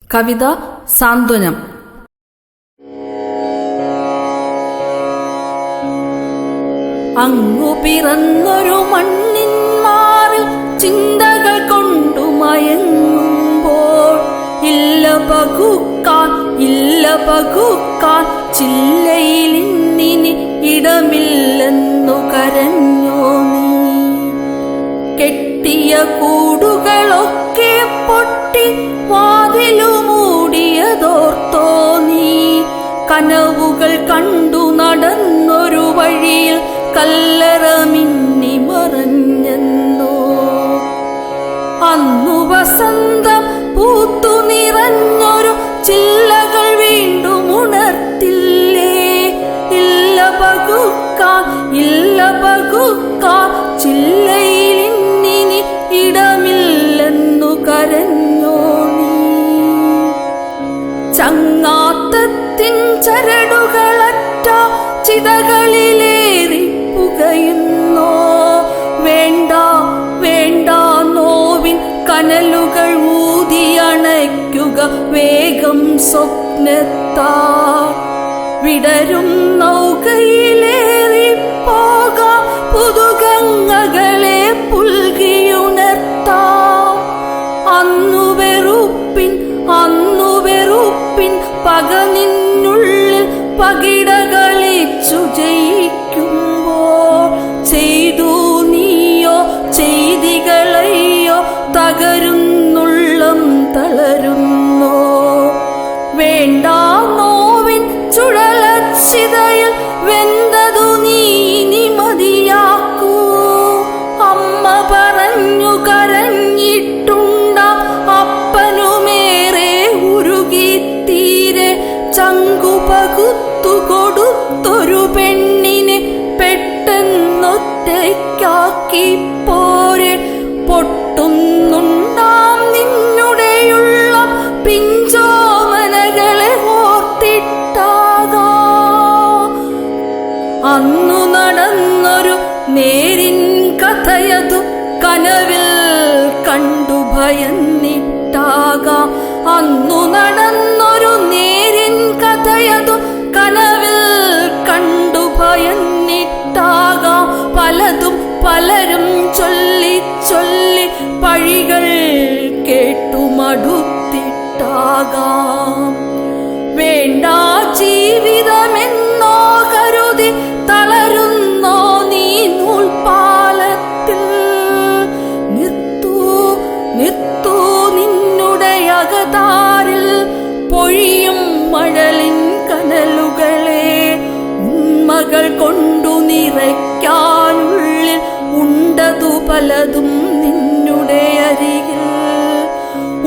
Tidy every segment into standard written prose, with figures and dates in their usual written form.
കവിത സാന്ത്വനം. അങ്ങു പിറന്നൊരു മണ്ണിന്മാറിൽ ചിന്തകൾ കൊണ്ടു മയങ്ങുമ്പോൾ ഇല്ല പകുക്കാൻ ചില്ലയിലിന്നിനി ഇടമില്ലെന്നു കരഞ്ഞോ നീ. കെട്ടിയ കൂടുകളൊക്കെ പൊട്ടി വാതിലു മൂടിയതോർത്തോ നീ. കനവുകൾ കണ്ടു നടന്നൊരു വഴിയിൽ കല്ലറ മിന്നി മറഞ്ഞെന്നോ. അന്നു വസന്തം പൂത്തു നിറഞ്ഞൊരു ചില്ലകൾ വീണ്ടും ഉണർത്തില്ലേ. ഇല്ല പകുക്കാൻ ചില്ലയിലിന്നിനി ഇടമില്ലെന്നു കരഞ്ഞോ നീ. ചങ്ങാത്തത്തിൻ ചരടുകളറ്റ ചിതകളിലേറി പുകയുന്നോ. വേണ്ട നോവിൻ കനലുകൾ ഊതിയണയ്ക്കുക വേഗം സ്വപ്നത്താ. വിടരും നൗകയിലേറി പോകാം പുതുഗംഗകളെ പുൽകിയുണർത്താം. അന്നു വെറുപ്പിൻ പക നിന്നുള്ളിൽ പകിടകളിച്ചു ജയിക്കുമ്പോൾ ചെയ്തു നീയോ ചെയ്തികളയ്യോ തകരുന്നുള്ളം തളരുന്നോ. വേണ്ട നോവിൻ ചുഴലച്ചിതയിൽ വെന്തതു നീ മതിയാക്കൂ. അമ്മ പറഞ്ഞു കരഞ്ഞിട്ടുണ്ടാം അപ്പനുമേറെ ഉരുകിത്തീരെ. ചങ്കു പകുത്തു കൊടുത്തൊരു പെണ്ണിനെ പെട്ടെന്നൊറ്റയ്ക്കാക്കി പോരെ. പൊട്ടുന്നുണ്ടാം നിന്നുടെയുള്ള പിഞ്ചോമനകളെ ഓർത്തിട്ടാകാം. അന്നു നടന്നൊരു നേരിൻ കഥയതു കനവിൽ കണ്ടു ഭയന്നിട്ടാകാം. അന്നു നടന്നൊരു നേരിൻ കഥയതു കനവിൽ കണ്ടു ഭയന്നിട്ടാകാം. പലരും ചൊല്ലി പഴികൾ കേട്ടു മടുത്തിട്ടാകാം. വേണ്ട ജീവിതമെന്നോ കരുതി തളരുന്നോ നീ നൂൽപ്പാലത്തിൽ. നിർത്തു നിന്നുടെ അകതാരിൽ പൊഴിയും മഴലിൻ കനലുകളെ. ഉന്മകൾ കൊണ്ടു നിറയ്ക്കാനുള്ളിൽ ഉണ്ടതു പലതും നിന്നുടെ അരികിൽ.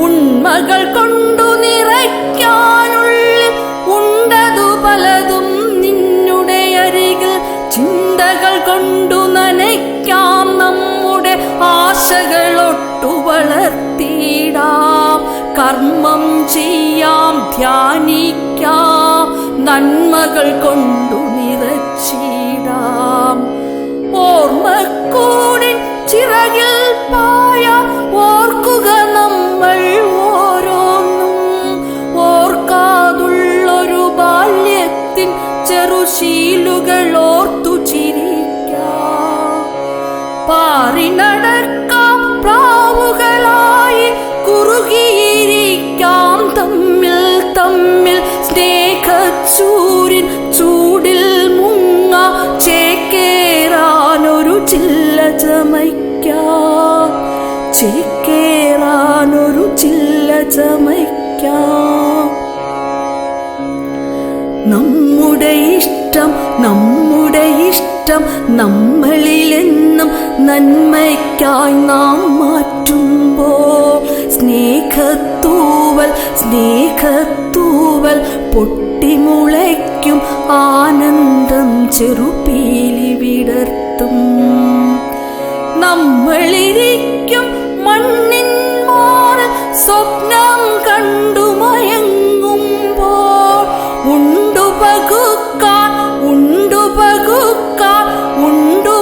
ഉന്മകൾ കൊണ്ടു നിറയ്ക്കാനുള്ളിൽ ഉണ്ടതു പലതും നിന്നുടെ അരികിൽ. ചിന്തകൾ കൊണ്ടു നനയ്ക്കാം നമ്മുടെ ആശകളൊട്ടു വളർത്തിയിടാം. കർമ്മം ചെയ്യാം ധ്യാനിക്കാം നന്മകൾ കൊണ്ടു നിറച്ചിടാം. ഓർമ്മക്കൂടിൻ ചിറകിൽ പായ ഓർക്കുക നമ്മൾ ഓരോന്നും. ഓർക്കാതുള്ളൊരു ബാല്യത്തിൻ ചെറുശീലുകൾ ഓർത്തു ചിരിക്കാം. പാറി നടക്കാം പ്രാവുകളായി കുറുകിയിരിക്കാം തമ്മിൽ സ്നേഹച്ചൂരിൻ ചൂടിൽ മുങ്ങ. ചേക്കേറാനൊരു ചില്ല ചമയ്ക്കാം. നമ്മുടെ ഇഷ്ടം നമ്മളിലെന്നും നന്മയ്ക്കായി നാം മാറ്റുമ്പോൾ സ്നേഹത്തൂവൽ പൊട്ടിമുളയ്ക്കും ആനന്ദം ചെറുപീലി വിടർത്തും. നമ്മളിരിക്കും മണ്ണിൻ മാറിൽ സ്വപ്നം കണ്ടു മയങ്ങുമ്പോൾ ഉണ്ടു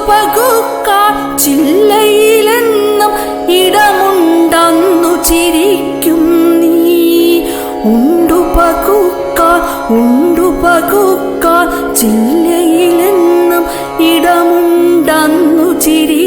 പകുക്കാൻ ചില്ലയിലെന്നും ഇടമുണ്ടന്നു ചിരിക്കും നീ. ഉണ്ടുപകുക്കാൻ ചില്ലയിലെന്നും ഇടമുണ്ടന്നു ചിരി